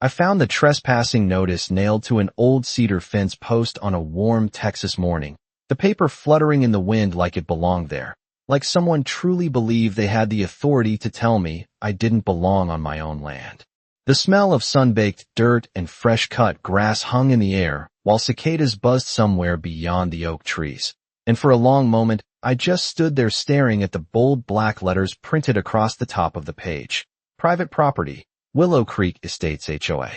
I found the trespassing notice nailed to an old cedar fence post on a warm Texas morning, the paper fluttering in the wind like it belonged there, like someone truly believed they had the authority to tell me I didn't belong on my own land. The smell of sun-baked dirt and fresh-cut grass hung in the air, while cicadas buzzed somewhere beyond the oak trees. And for a long moment, I just stood there staring at the bold black letters printed across the top of the page. Private property, Willow Creek Estates HOA.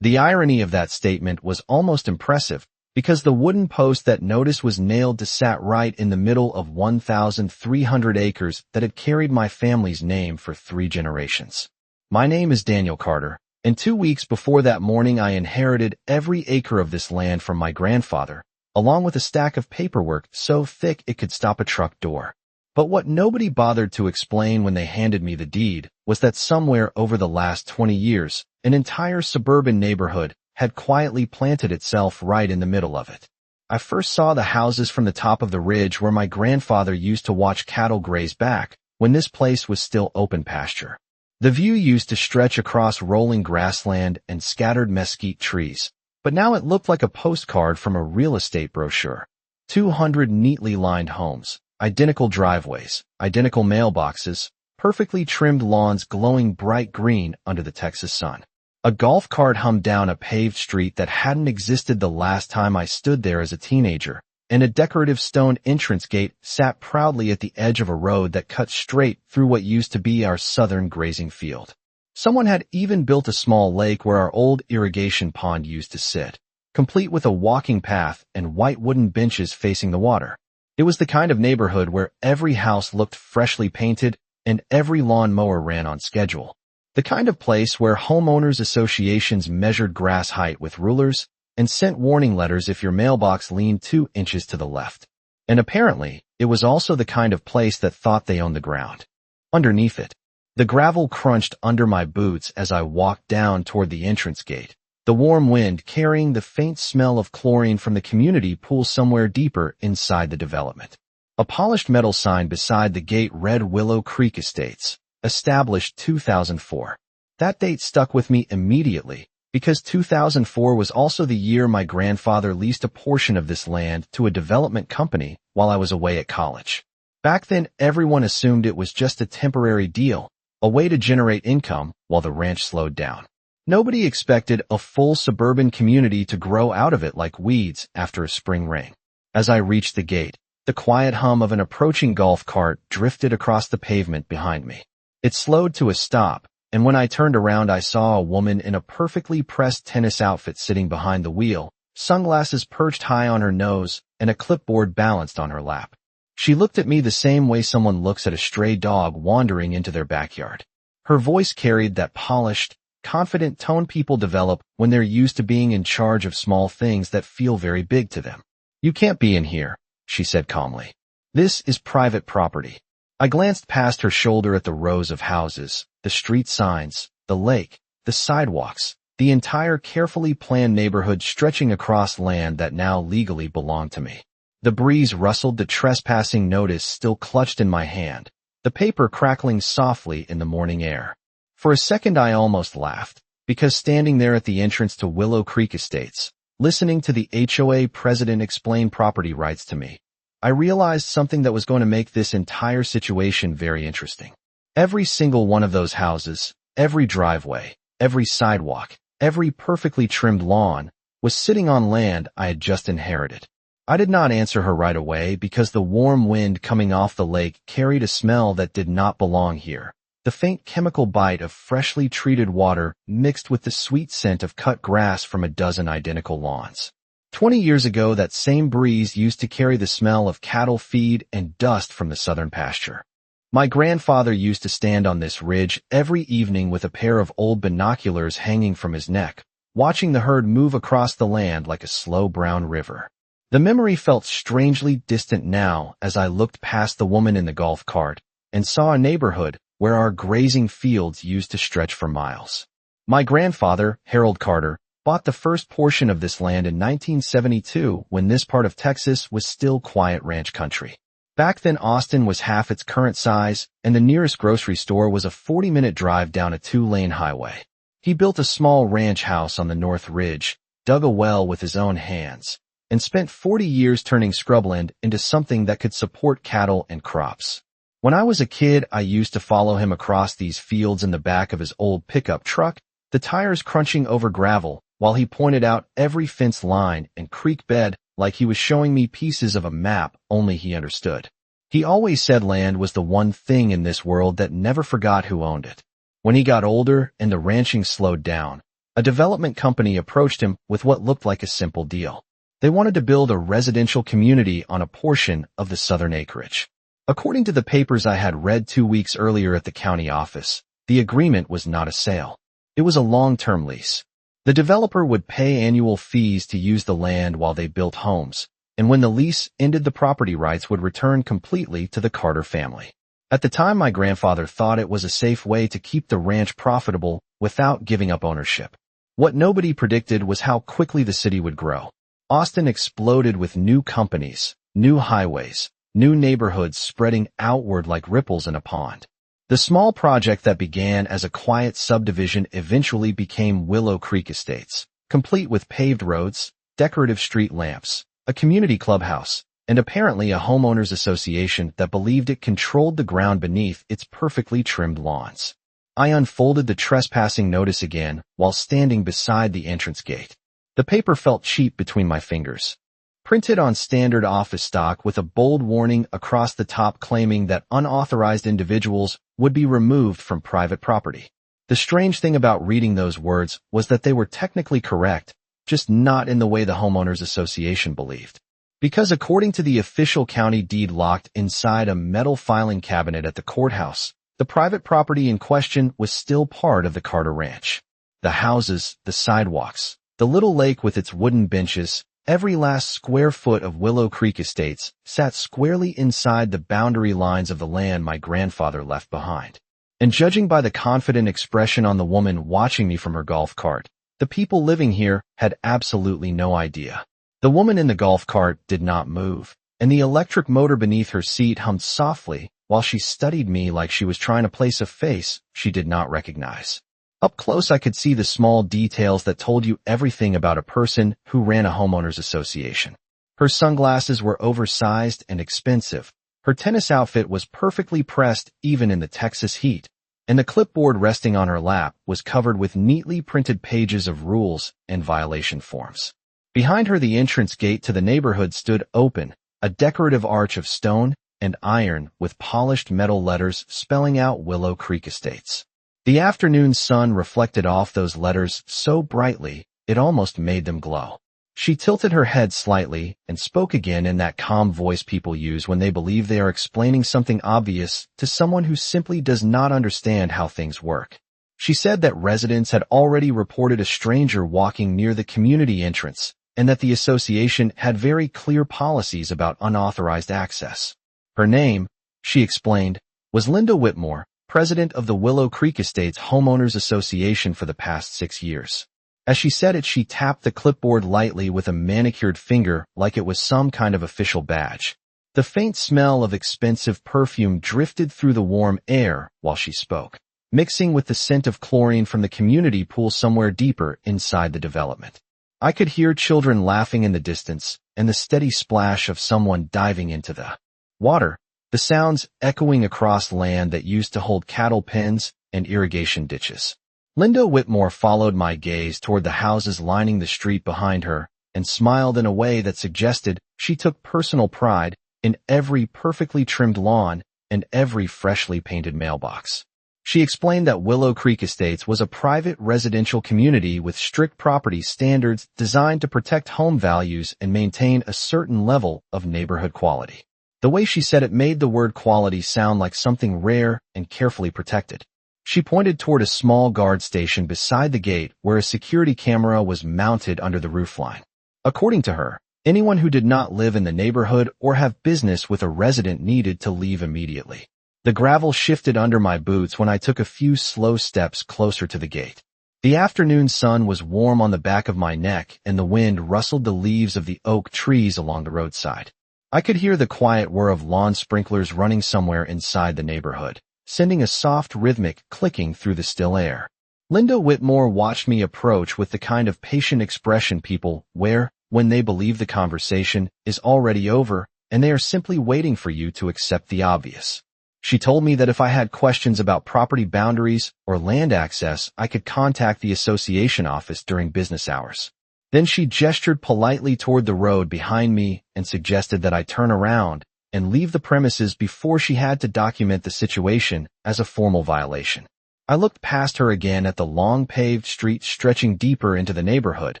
The irony of that statement was almost impressive, because the wooden post that notice was nailed to sat right in the middle of 1,300 acres that had carried my family's name for 3 generations. My name is Daniel Carter, and 2 weeks before that morning I inherited every acre of this land from my grandfather, along with a stack of paperwork so thick it could stop a truck door. But what nobody bothered to explain when they handed me the deed was that somewhere over the last 20 years, an entire suburban neighborhood had quietly planted itself right in the middle of it. I first saw the houses from the top of the ridge where my grandfather used to watch cattle graze back, when this place was still open pasture. The view used to stretch across rolling grassland and scattered mesquite trees, but now it looked like a postcard from a real estate brochure. 200 neatly lined homes, identical driveways, identical mailboxes, perfectly trimmed lawns glowing bright green under the Texas sun. A golf cart hummed down a paved street that hadn't existed the last time I stood there as a teenager, and a decorative stone entrance gate sat proudly at the edge of a road that cut straight through what used to be our southern grazing field. Someone had even built a small lake where our old irrigation pond used to sit, complete with a walking path and white wooden benches facing the water. It was the kind of neighborhood where every house looked freshly painted and every lawn mower ran on schedule. The kind of place where homeowners associations measured grass height with rulers and sent warning letters if your mailbox leaned 2 inches to the left. And apparently, it was also the kind of place that thought they owned the ground underneath it. The gravel crunched under my boots as I walked down toward the entrance gate, the warm wind carrying the faint smell of chlorine from the community pool somewhere deeper inside the development. A polished metal sign beside the gate read Willow Creek Estates, established 2004. That date stuck with me immediately, because 2004 was also the year my grandfather leased a portion of this land to a development company while I was away at college. Back then, everyone assumed it was just a temporary deal, a way to generate income while the ranch slowed down. Nobody expected a full suburban community to grow out of it like weeds after a spring rain. As I reached the gate, the quiet hum of an approaching golf cart drifted across the pavement behind me. It slowed to a stop, and when I turned around I saw a woman in a perfectly pressed tennis outfit sitting behind the wheel, sunglasses perched high on her nose, and a clipboard balanced on her lap. She looked at me the same way someone looks at a stray dog wandering into their backyard. Her voice carried that polished, confident tone people develop when they're used to being in charge of small things that feel very big to them. "You can't be in here," she said calmly. "This is private property." I glanced past her shoulder at the rows of houses, the street signs, the lake, the sidewalks, the entire carefully planned neighborhood stretching across land that now legally belonged to me. The breeze rustled the trespassing notice still clutched in my hand, the paper crackling softly in the morning air. For a second I almost laughed, because standing there at the entrance to Willow Creek Estates, listening to the HOA president explain property rights to me, I realized something that was going to make this entire situation very interesting. Every single one of those houses, every driveway, every sidewalk, every perfectly trimmed lawn, was sitting on land I had just inherited. I did not answer her right away because the warm wind coming off the lake carried a smell that did not belong here. The faint chemical bite of freshly treated water mixed with the sweet scent of cut grass from a dozen identical lawns. 20 years ago, that same breeze used to carry the smell of cattle feed and dust from the southern pasture. My grandfather used to stand on this ridge every evening with a pair of old binoculars hanging from his neck, watching the herd move across the land like a slow brown river. The memory felt strangely distant now as I looked past the woman in the golf cart and saw a neighborhood where our grazing fields used to stretch for miles. My grandfather, Harold Carter, bought the first portion of this land in 1972 when this part of Texas was still quiet ranch country. Back then Austin was half its current size, and the nearest grocery store was a 40-minute drive down a 2-lane highway. He built a small ranch house on the North Ridge, dug a well with his own hands, and spent 40 years turning scrubland into something that could support cattle and crops. When I was a kid, I used to follow him across these fields in the back of his old pickup truck, the tires crunching over gravel, while he pointed out every fence line and creek bed like he was showing me pieces of a map only he understood. He always said land was the one thing in this world that never forgot who owned it. When he got older and the ranching slowed down, a development company approached him with what looked like a simple deal. They wanted to build a residential community on a portion of the southern acreage. According to the papers I had read 2 weeks earlier at the county office, the agreement was not a sale. It was a long-term lease. The developer would pay annual fees to use the land while they built homes, and when the lease ended, the property rights would return completely to the Carter family. At the time, my grandfather thought it was a safe way to keep the ranch profitable without giving up ownership. What nobody predicted was how quickly the city would grow. Austin exploded with new companies, new highways, new neighborhoods spreading outward like ripples in a pond. The small project that began as a quiet subdivision eventually became Willow Creek Estates, complete with paved roads, decorative street lamps, a community clubhouse, and apparently a homeowners association that believed it controlled the ground beneath its perfectly trimmed lawns. I unfolded the trespassing notice again while standing beside the entrance gate. The paper felt cheap between my fingers. Printed on standard office stock with a bold warning across the top claiming that unauthorized individuals would be removed from private property. The strange thing about reading those words was that they were technically correct, just not in the way the homeowners association believed. Because according to the official county deed locked inside a metal filing cabinet at the courthouse, the private property in question was still part of the Carter Ranch. The houses, the sidewalks, the little lake with its wooden benches, every last square foot of Willow Creek Estates sat squarely inside the boundary lines of the land my grandfather left behind. And judging by the confident expression on the woman watching me from her golf cart, the people living here had absolutely no idea. The woman in the golf cart did not move, and the electric motor beneath her seat hummed softly while she studied me like she was trying to place a face she did not recognize. Up close, I could see the small details that told you everything about a person who ran a homeowners association. Her sunglasses were oversized and expensive. Her tennis outfit was perfectly pressed even in the Texas heat, and the clipboard resting on her lap was covered with neatly printed pages of rules and violation forms. Behind her, the entrance gate to the neighborhood stood open, a decorative arch of stone and iron with polished metal letters spelling out Willow Creek Estates. The afternoon sun reflected off those letters so brightly, it almost made them glow. She tilted her head slightly and spoke again in that calm voice people use when they believe they are explaining something obvious to someone who simply does not understand how things work. She said that residents had already reported a stranger walking near the community entrance and that the association had very clear policies about unauthorized access. Her name, she explained, was Linda Whitmore, president of the Willow Creek Estates Homeowners Association for the past 6 years. As she said it, she tapped the clipboard lightly with a manicured finger like it was some kind of official badge. The faint smell of expensive perfume drifted through the warm air while she spoke, mixing with the scent of chlorine from the community pool somewhere deeper inside the development. I could hear children laughing in the distance and the steady splash of someone diving into the water, the sounds echoing across land that used to hold cattle pens and irrigation ditches. Linda Whitmore followed my gaze toward the houses lining the street behind her and smiled in a way that suggested she took personal pride in every perfectly trimmed lawn and every freshly painted mailbox. She explained that Willow Creek Estates was a private residential community with strict property standards designed to protect home values and maintain a certain level of neighborhood quality. The way she said it made the word quality sound like something rare and carefully protected. She pointed toward a small guard station beside the gate where a security camera was mounted under the roofline. According to her, anyone who did not live in the neighborhood or have business with a resident needed to leave immediately. The gravel shifted under my boots when I took a few slow steps closer to the gate. The afternoon sun was warm on the back of my neck and the wind rustled the leaves of the oak trees along the roadside. I could hear the quiet whir of lawn sprinklers running somewhere inside the neighborhood, sending a soft rhythmic clicking through the still air. Linda Whitmore watched me approach with the kind of patient expression people wear when they believe the conversation is already over and they are simply waiting for you to accept the obvious. She told me that if I had questions about property boundaries or land access, I could contact the association office during business hours. Then she gestured politely toward the road behind me and suggested that I turn around and leave the premises before she had to document the situation as a formal violation. I looked past her again at the long paved street stretching deeper into the neighborhood,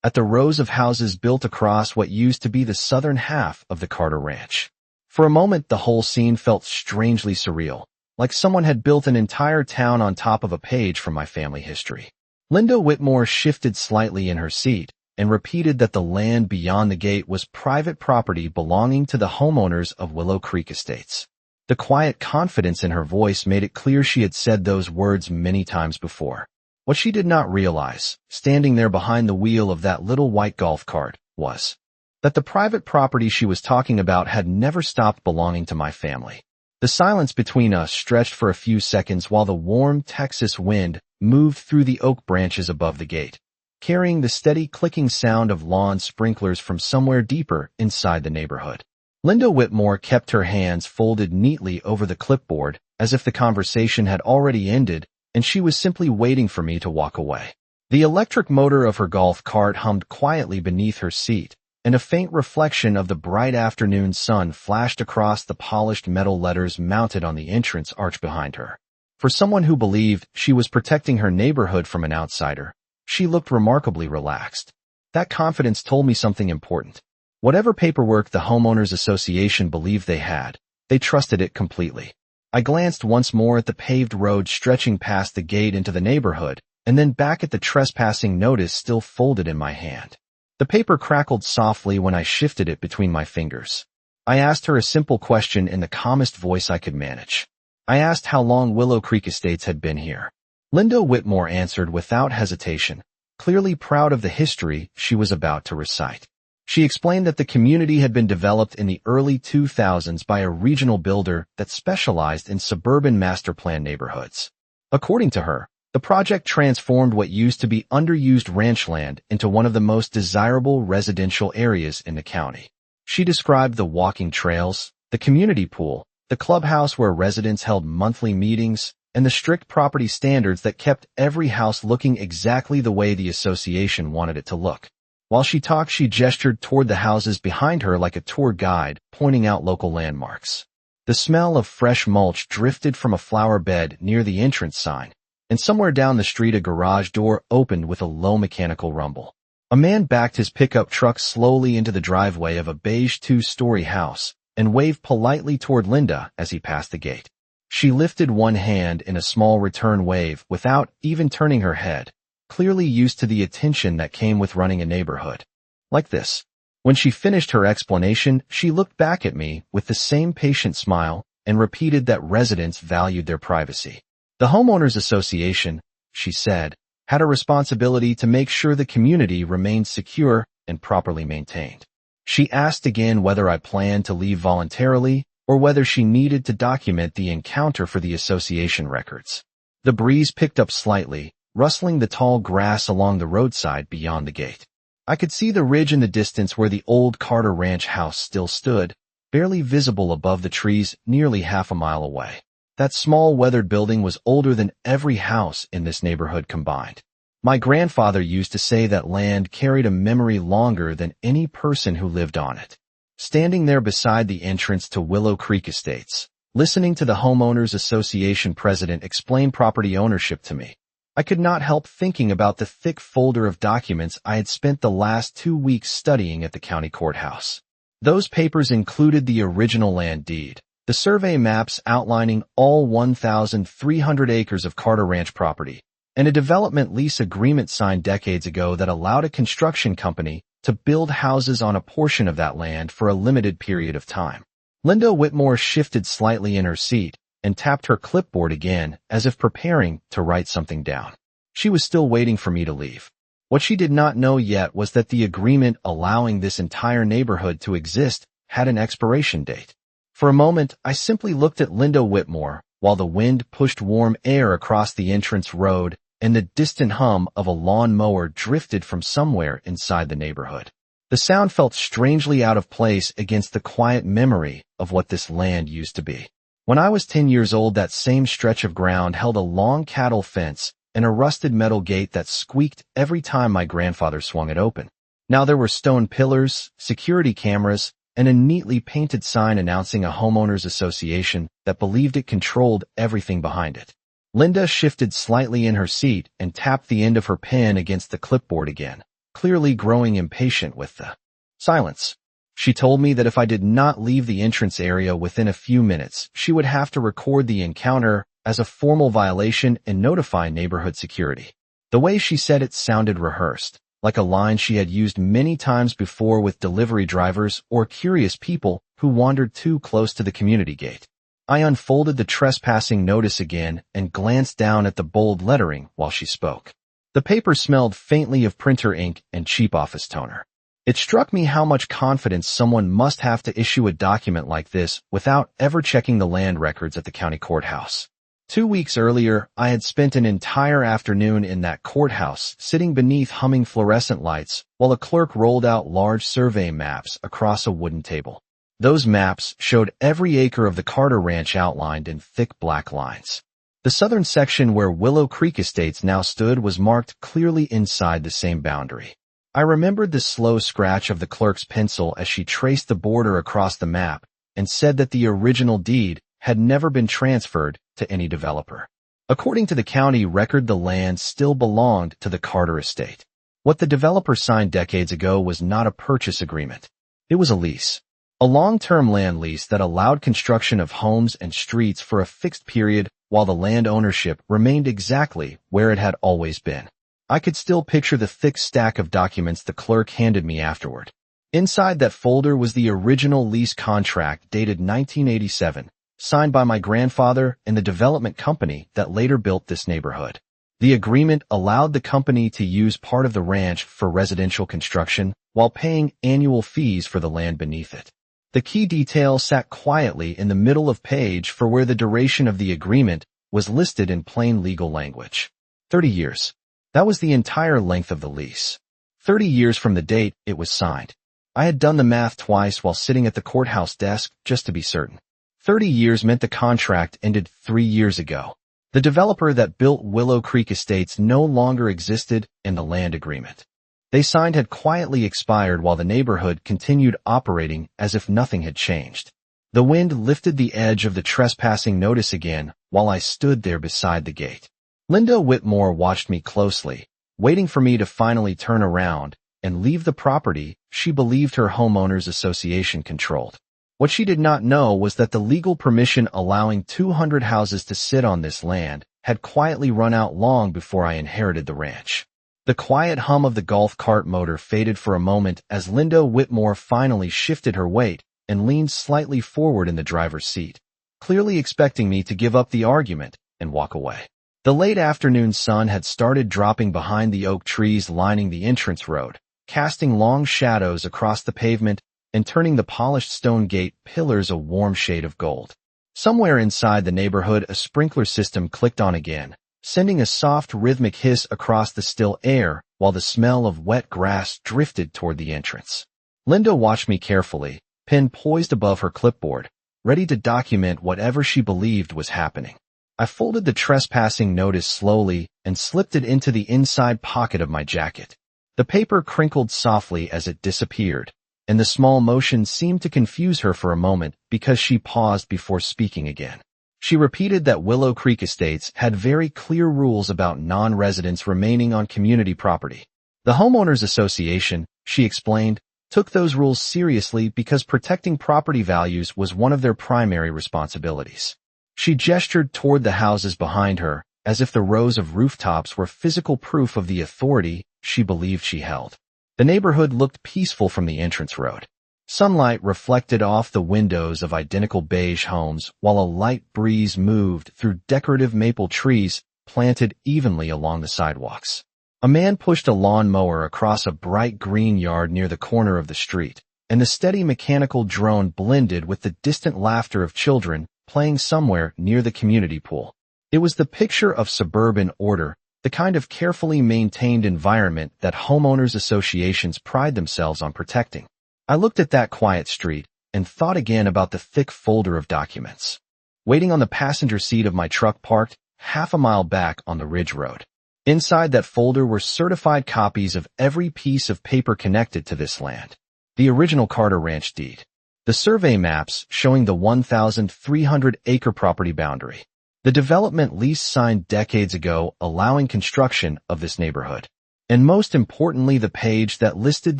at the rows of houses built across what used to be the southern half of the Carter Ranch. For a moment, the whole scene felt strangely surreal, like someone had built an entire town on top of a page from my family history. Linda Whitmore shifted slightly in her seat and repeated that the land beyond the gate was private property belonging to the homeowners of Willow Creek Estates. The quiet confidence in her voice made it clear she had said those words many times before. What she did not realize, standing there behind the wheel of that little white golf cart, was that the private property she was talking about had never stopped belonging to my family. The silence between us stretched for a few seconds while the warm Texas wind moved through the oak branches above the gate, carrying the steady clicking sound of lawn sprinklers from somewhere deeper inside the neighborhood. Linda Whitmore kept her hands folded neatly over the clipboard as if the conversation had already ended and she was simply waiting for me to walk away. The electric motor of her golf cart hummed quietly beneath her seat, and a faint reflection of the bright afternoon sun flashed across the polished metal letters mounted on the entrance arch behind her. For someone who believed she was protecting her neighborhood from an outsider, she looked remarkably relaxed. That confidence told me something important. Whatever paperwork the Homeowners Association believed they had, they trusted it completely. I glanced once more at the paved road stretching past the gate into the neighborhood, and then back at the trespassing notice still folded in my hand. The paper crackled softly when I shifted it between my fingers. I asked her a simple question in the calmest voice I could manage. I asked how long Willow Creek Estates had been here. Linda Whitmore answered without hesitation, clearly proud of the history she was about to recite. She explained that the community had been developed in the early 2000s by a regional builder that specialized in suburban master plan neighborhoods. According to her, the project transformed what used to be underused ranch land into one of the most desirable residential areas in the county. She described the walking trails, the community pool, the clubhouse where residents held monthly meetings, and the strict property standards that kept every house looking exactly the way the association wanted it to look. While she talked, she gestured toward the houses behind her like a tour guide, pointing out local landmarks. The smell of fresh mulch drifted from a flower bed near the entrance sign, and somewhere down the street a garage door opened with a low mechanical rumble. A man backed his pickup truck slowly into the driveway of a beige two-story house and waved politely toward Linda as he passed the gate. She lifted one hand in a small return wave without even turning her head, clearly used to the attention that came with running a neighborhood like this. When she finished her explanation, she looked back at me with the same patient smile and repeated that residents valued their privacy. The Homeowners Association, she said, had a responsibility to make sure the community remained secure and properly maintained. She asked again whether I planned to leave voluntarily or whether she needed to document the encounter for the association records. The breeze picked up slightly, rustling the tall grass along the roadside beyond the gate. I could see the ridge in the distance where the old Carter Ranch house still stood, barely visible above the trees nearly half a mile away. That small weathered building was older than every house in this neighborhood combined. My grandfather used to say that land carried a memory longer than any person who lived on it. Standing there beside the entrance to Willow Creek Estates, listening to the Homeowners Association president explain property ownership to me, I could not help thinking about the thick folder of documents I had spent the last 2 weeks studying at the county courthouse. Those papers included the original land deed, the survey maps outlining all 1,300 acres of Carter Ranch property, and a development lease agreement signed decades ago that allowed a construction company to build houses on a portion of that land for a limited period of time. Linda Whitmore shifted slightly in her seat and tapped her clipboard again as if preparing to write something down. She was still waiting for me to leave. What she did not know yet was that the agreement allowing this entire neighborhood to exist had an expiration date. For a moment, I simply looked at Linda Whitmore while the wind pushed warm air across the entrance road and the distant hum of a lawn mower drifted from somewhere inside the neighborhood. The sound felt strangely out of place against the quiet memory of what this land used to be. When I was 10 years old, that same stretch of ground held a long cattle fence and a rusted metal gate that squeaked every time my grandfather swung it open. Now there were stone pillars, security cameras, and a neatly painted sign announcing a homeowners association that believed it controlled everything behind it. Linda shifted slightly in her seat and tapped the end of her pen against the clipboard again, clearly growing impatient with the silence. She told me that if I did not leave the entrance area within a few minutes, she would have to record the encounter as a formal violation and notify neighborhood security. The way she said it sounded rehearsed, like a line she had used many times before with delivery drivers or curious people who wandered too close to the community gate. I unfolded the trespassing notice again and glanced down at the bold lettering while she spoke. The paper smelled faintly of printer ink and cheap office toner. It struck me how much confidence someone must have to issue a document like this without ever checking the land records at the county courthouse. 2 weeks earlier, I had spent an entire afternoon in that courthouse, sitting beneath humming fluorescent lights while a clerk rolled out large survey maps across a wooden table. Those maps showed every acre of the Carter Ranch outlined in thick black lines. The southern section where Willow Creek Estates now stood was marked clearly inside the same boundary. I remembered the slow scratch of the clerk's pencil as she traced the border across the map and said that the original deed had never been transferred to any developer. According to the county record, the land still belonged to the Carter estate. What the developer signed decades ago was not a purchase agreement. It was a lease. A long-term land lease that allowed construction of homes and streets for a fixed period while the land ownership remained exactly where it had always been. I could still picture the thick stack of documents the clerk handed me afterward. Inside that folder was the original lease contract dated 1987, signed by my grandfather and the development company that later built this neighborhood. The agreement allowed the company to use part of the ranch for residential construction while paying annual fees for the land beneath it. The key detail sat quietly in the middle of page for where the duration of the agreement was listed in plain legal language. 30 years. That was the entire length of the lease. 30 years from the date it was signed. I had done the math twice while sitting at the courthouse desk just to be certain. 30 years meant the contract ended 3 years ago. The developer that built Willow Creek Estates no longer existed and the land agreement they signed had quietly expired while the neighborhood continued operating as if nothing had changed. The wind lifted the edge of the trespassing notice again while I stood there beside the gate. Linda Whitmore watched me closely, waiting for me to finally turn around and leave the property she believed her homeowners association controlled. What she did not know was that the legal permission allowing 200 houses to sit on this land had quietly run out long before I inherited the ranch. The quiet hum of the golf cart motor faded for a moment as Linda Whitmore finally shifted her weight and leaned slightly forward in the driver's seat, clearly expecting me to give up the argument and walk away. The late afternoon sun had started dropping behind the oak trees lining the entrance road, casting long shadows across the pavement and turning the polished stone gate pillars a warm shade of gold. Somewhere inside the neighborhood, a sprinkler system clicked on again, sending a soft rhythmic hiss across the still air while the smell of wet grass drifted toward the entrance. Linda watched me carefully, pen poised above her clipboard, ready to document whatever she believed was happening. I folded the trespassing notice slowly and slipped it into the inside pocket of my jacket. The paper crinkled softly as it disappeared, and the small motion seemed to confuse her for a moment because she paused before speaking again. She repeated that Willow Creek Estates had very clear rules about non-residents remaining on community property. The homeowners association, she explained, took those rules seriously because protecting property values was one of their primary responsibilities. She gestured toward the houses behind her, as if the rows of rooftops were physical proof of the authority she believed she held. The neighborhood looked peaceful from the entrance road. Sunlight reflected off the windows of identical beige homes while a light breeze moved through decorative maple trees planted evenly along the sidewalks. A man pushed a lawn mower across a bright green yard near the corner of the street, and the steady mechanical drone blended with the distant laughter of children playing somewhere near the community pool. It was the picture of suburban order the kind of carefully maintained environment that homeowners associations pride themselves on protecting. I looked at that quiet street and thought again about the thick folder of documents waiting on the passenger seat of my truck parked half a mile back on the Ridge Road. Inside that folder were certified copies of every piece of paper connected to this land. The original Carter Ranch deed. The survey maps showing the 1,300-acre property boundary. The development lease signed decades ago allowing construction of this neighborhood. And most importantly, the page that listed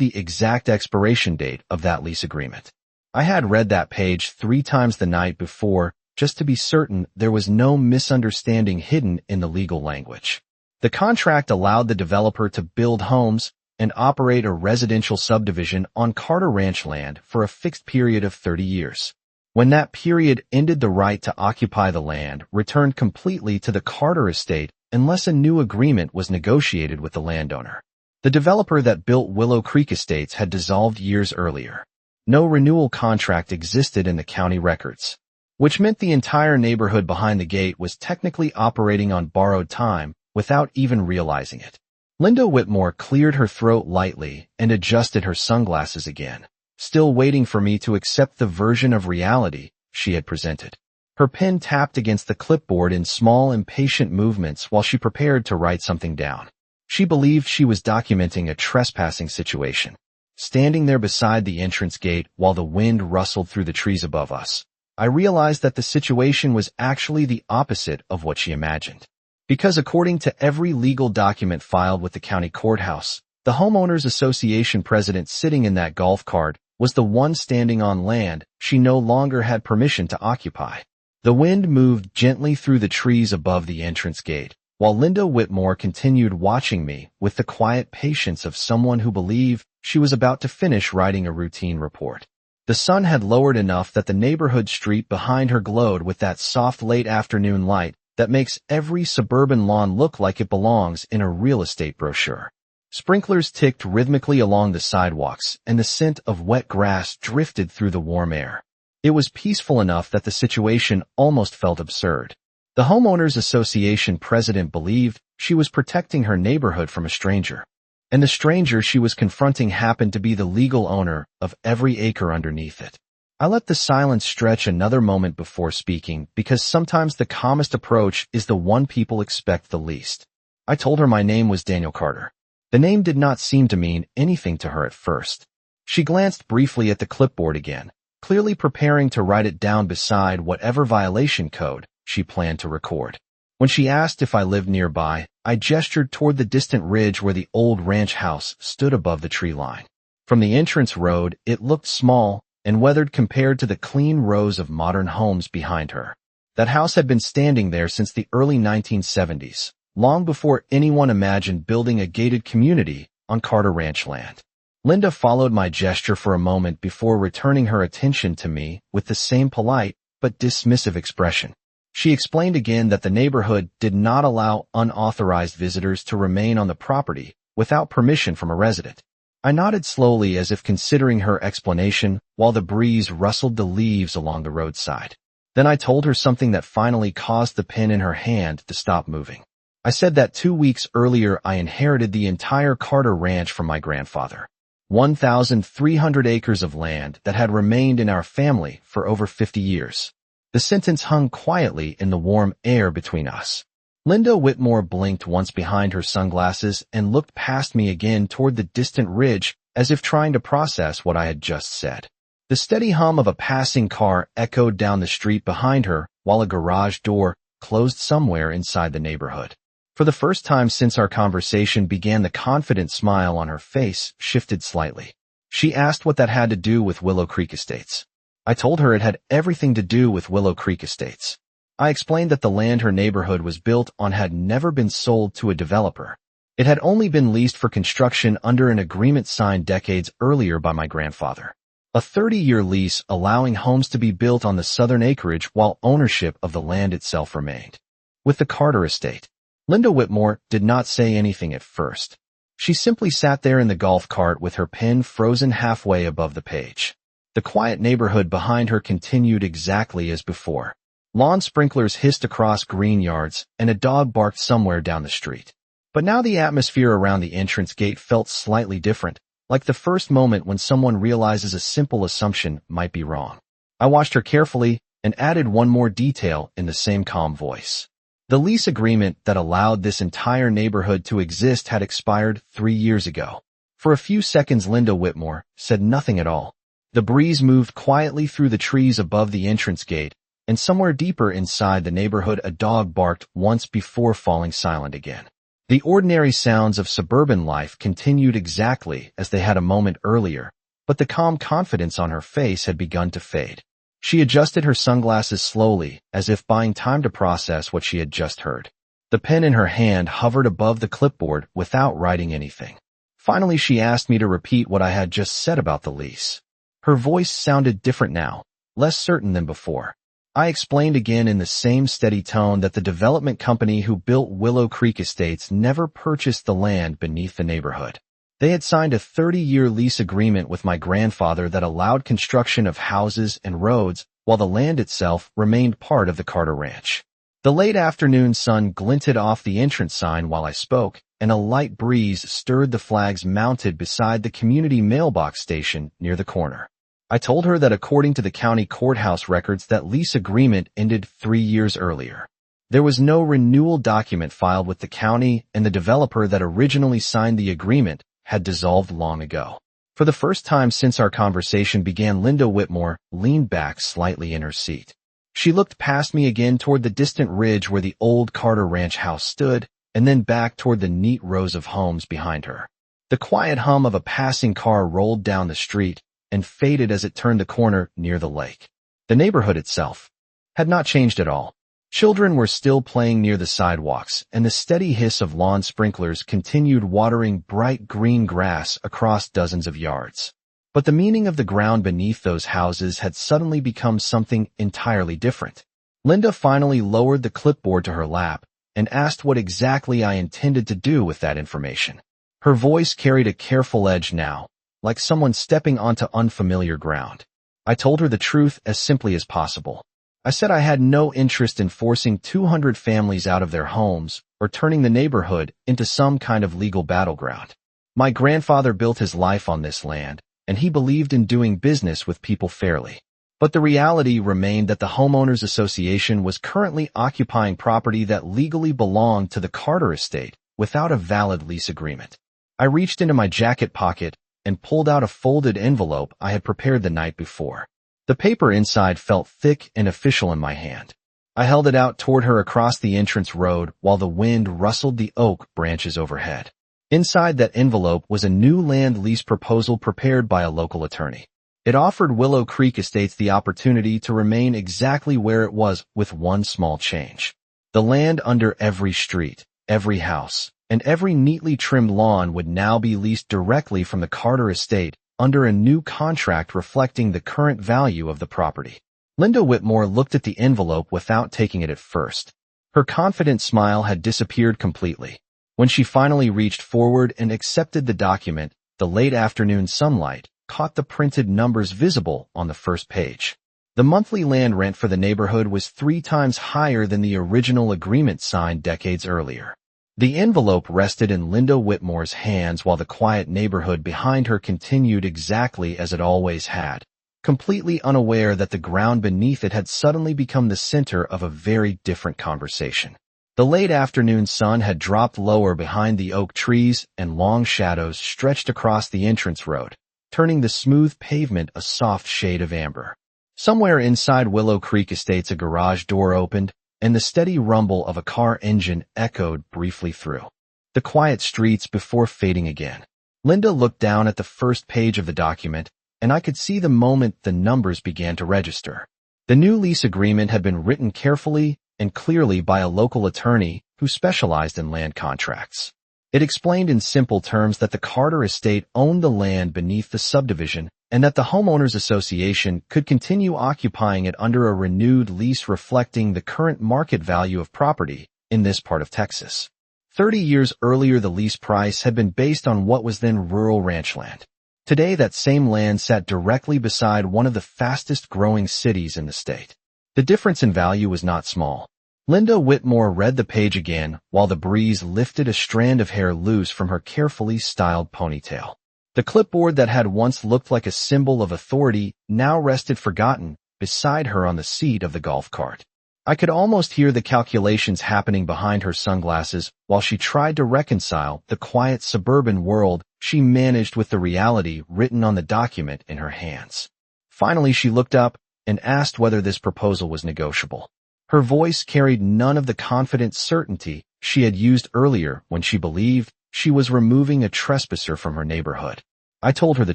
the exact expiration date of that lease agreement. I had read that page 3 times the night before just to be certain there was no misunderstanding hidden in the legal language. The contract allowed the developer to build homes and operate a residential subdivision on Carter Ranch land for a fixed period of 30 years. When that period ended, the right to occupy the land returned completely to the Carter estate unless a new agreement was negotiated with the landowner. The developer that built Willow Creek Estates had dissolved years earlier. No renewal contract existed in the county records, which meant the entire neighborhood behind the gate was technically operating on borrowed time without even realizing it. Linda Whitmore cleared her throat lightly and adjusted her sunglasses again, still waiting for me to accept the version of reality she had presented. Her pen tapped against the clipboard in small, impatient movements while she prepared to write something down. She believed she was documenting a trespassing situation. Standing there beside the entrance gate while the wind rustled through the trees above us, I realized that the situation was actually the opposite of what she imagined. Because according to every legal document filed with the county courthouse, the homeowners association president sitting in that golf cart was the one standing on land she no longer had permission to occupy. The wind moved gently through the trees above the entrance gate, while Linda Whitmore continued watching me with the quiet patience of someone who believed she was about to finish writing a routine report. The sun had lowered enough that the neighborhood street behind her glowed with that soft late afternoon light that makes every suburban lawn look like it belongs in a real estate brochure. Sprinklers ticked rhythmically along the sidewalks, and the scent of wet grass drifted through the warm air. It was peaceful enough that the situation almost felt absurd. The homeowners association president believed she was protecting her neighborhood from a stranger. And the stranger she was confronting happened to be the legal owner of every acre underneath it. I let the silence stretch another moment before speaking because sometimes the calmest approach is the one people expect the least. I told her my name was Daniel Carter. The name did not seem to mean anything to her at first. She glanced briefly at the clipboard again, clearly preparing to write it down beside whatever violation code she planned to record. When she asked if I lived nearby, I gestured toward the distant ridge where the old ranch house stood above the tree line. From the entrance road, it looked small and weathered compared to the clean rows of modern homes behind her. That house had been standing there since the early 1970s, long before anyone imagined building a gated community on Carter Ranch land. Linda followed my gesture for a moment before returning her attention to me with the same polite but dismissive expression. She explained again that the neighborhood did not allow unauthorized visitors to remain on the property without permission from a resident. I nodded slowly as if considering her explanation while the breeze rustled the leaves along the roadside. Then I told her something that finally caused the pen in her hand to stop moving. I said that 2 weeks earlier I inherited the entire Carter Ranch from my grandfather. 1,300 acres of land that had remained in our family for over 50 years. The sentence hung quietly in the warm air between us. Linda Whitmore blinked once behind her sunglasses and looked past me again toward the distant ridge as if trying to process what I had just said. The steady hum of a passing car echoed down the street behind her while a garage door closed somewhere inside the neighborhood. For the first time since our conversation began, the confident smile on her face shifted slightly. She asked what that had to do with Willow Creek Estates. I told her it had everything to do with Willow Creek Estates. I explained that the land her neighborhood was built on had never been sold to a developer. It had only been leased for construction under an agreement signed decades earlier by my grandfather. A 30-year lease allowing homes to be built on the southern acreage while ownership of the land itself remained. With the Carter estate, Linda Whitmore did not say anything at first. She simply sat there in the golf cart with her pen frozen halfway above the page. The quiet neighborhood behind her continued exactly as before. Lawn sprinklers hissed across green yards, and a dog barked somewhere down the street. But now the atmosphere around the entrance gate felt slightly different, like the first moment when someone realizes a simple assumption might be wrong. I watched her carefully and added one more detail in the same calm voice. The lease agreement that allowed this entire neighborhood to exist had expired 3 years ago. For a few seconds, Linda Whitmore said nothing at all. The breeze moved quietly through the trees above the entrance gate, and somewhere deeper inside the neighborhood a dog barked once before falling silent again. The ordinary sounds of suburban life continued exactly as they had a moment earlier, but the calm confidence on her face had begun to fade. She adjusted her sunglasses slowly, as if buying time to process what she had just heard. The pen in her hand hovered above the clipboard without writing anything. Finally, she asked me to repeat what I had just said about the lease. Her voice sounded different now, less certain than before. I explained again in the same steady tone that the development company who built Willow Creek Estates never purchased the land beneath the neighborhood. They had signed a 30-year lease agreement with my grandfather that allowed construction of houses and roads, while the land itself remained part of the Carter Ranch. The late afternoon sun glinted off the entrance sign while I spoke, and a light breeze stirred the flags mounted beside the community mailbox station near the corner. I told her that according to the county courthouse records, that lease agreement ended 3 years earlier. There was no renewal document filed with the county, and the developer that originally signed the agreement had dissolved long ago. For the first time since our conversation began, Linda Whitmore leaned back slightly in her seat. She looked past me again toward the distant ridge where the old Carter Ranch house stood, and then back toward the neat rows of homes behind her. The quiet hum of a passing car rolled down the street and faded as it turned the corner near the lake. The neighborhood itself had not changed at all. Children were still playing near the sidewalks, and the steady hiss of lawn sprinklers continued watering bright green grass across dozens of yards. But the meaning of the ground beneath those houses had suddenly become something entirely different. Linda finally lowered the clipboard to her lap and asked what exactly I intended to do with that information. Her voice carried a careful edge now, like someone stepping onto unfamiliar ground. I told her the truth as simply as possible. I said I had no interest in forcing 200 families out of their homes or turning the neighborhood into some kind of legal battleground. My grandfather built his life on this land, and he believed in doing business with people fairly. But the reality remained that the Homeowners Association was currently occupying property that legally belonged to the Carter estate without a valid lease agreement. I reached into my jacket pocket and pulled out a folded envelope I had prepared the night before. The paper inside felt thick and official in my hand. I held it out toward her across the entrance road while the wind rustled the oak branches overhead. Inside that envelope was a new land lease proposal prepared by a local attorney. It offered Willow Creek Estates the opportunity to remain exactly where it was with one small change. The land under every street, every house, and every neatly trimmed lawn would now be leased directly from the Carter estate under a new contract reflecting the current value of the property. Linda Whitmore looked at the envelope without taking it at first. Her confident smile had disappeared completely. When she finally reached forward and accepted the document, the late afternoon sunlight caught the printed numbers visible on the first page. The monthly land rent for the neighborhood was 3 times higher than the original agreement signed decades earlier. The envelope rested in Linda Whitmore's hands while the quiet neighborhood behind her continued exactly as it always had, completely unaware that the ground beneath it had suddenly become the center of a very different conversation. The late afternoon sun had dropped lower behind the oak trees, and long shadows stretched across the entrance road, turning the smooth pavement a soft shade of amber. Somewhere inside Willow Creek Estates, a garage door opened, and the steady rumble of a car engine echoed briefly through the quiet streets before fading again. Linda looked down at the first page of the document, and I could see the moment the numbers began to register. The new lease agreement had been written carefully and clearly by a local attorney who specialized in land contracts. It explained in simple terms that the Carter estate owned the land beneath the subdivision and that the Homeowners Association could continue occupying it under a renewed lease reflecting the current market value of property in this part of Texas. 30 years earlier, the lease price had been based on what was then rural ranch land. Today, that same land sat directly beside one of the fastest growing cities in the state. The difference in value was not small. Linda Whitmore read the page again while the breeze lifted a strand of hair loose from her carefully styled ponytail. The clipboard that had once looked like a symbol of authority now rested forgotten beside her on the seat of the golf cart. I could almost hear the calculations happening behind her sunglasses while she tried to reconcile the quiet suburban world she managed with the reality written on the document in her hands. Finally, she looked up and asked whether this proposal was negotiable. Her voice carried none of the confident certainty she had used earlier when she believed she was removing a trespasser from her neighborhood. I told her the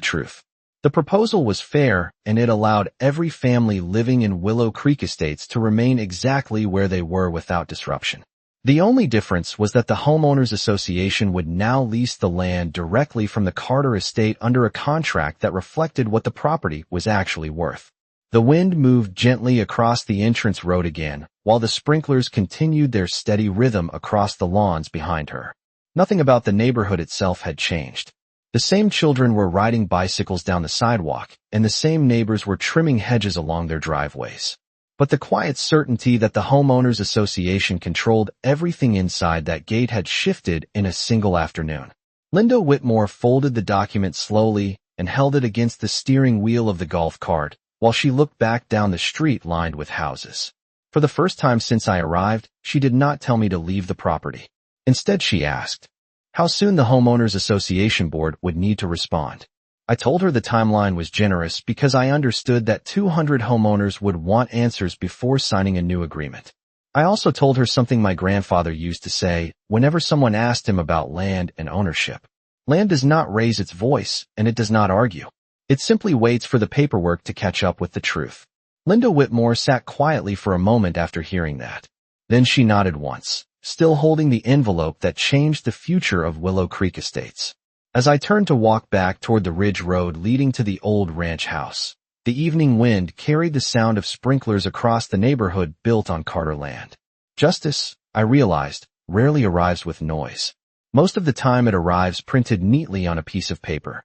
truth. The proposal was fair, and it allowed every family living in Willow Creek Estates to remain exactly where they were without disruption. The only difference was that the Homeowners Association would now lease the land directly from the Carter estate under a contract that reflected what the property was actually worth. The wind moved gently across the entrance road again, while the sprinklers continued their steady rhythm across the lawns behind her. Nothing about the neighborhood itself had changed. The same children were riding bicycles down the sidewalk, and the same neighbors were trimming hedges along their driveways. But the quiet certainty that the Homeowners Association controlled everything inside that gate had shifted in a single afternoon. Linda Whitmore folded the document slowly and held it against the steering wheel of the golf cart while she looked back down the street lined with houses. For the first time since I arrived, she did not tell me to leave the property. Instead, she asked how soon the Homeowners Association Board would need to respond. I told her the timeline was generous because I understood that 200 homeowners would want answers before signing a new agreement. I also told her something my grandfather used to say whenever someone asked him about land and ownership. Land does not raise its voice, and it does not argue. It simply waits for the paperwork to catch up with the truth. Linda Whitmore sat quietly for a moment after hearing that. Then she nodded once, still holding the envelope that changed the future of Willow Creek Estates. As I turned to walk back toward the ridge road leading to the old ranch house, the evening wind carried the sound of sprinklers across the neighborhood built on Carter land. Justice, I realized, rarely arrives with noise. Most of the time it arrives printed neatly on a piece of paper,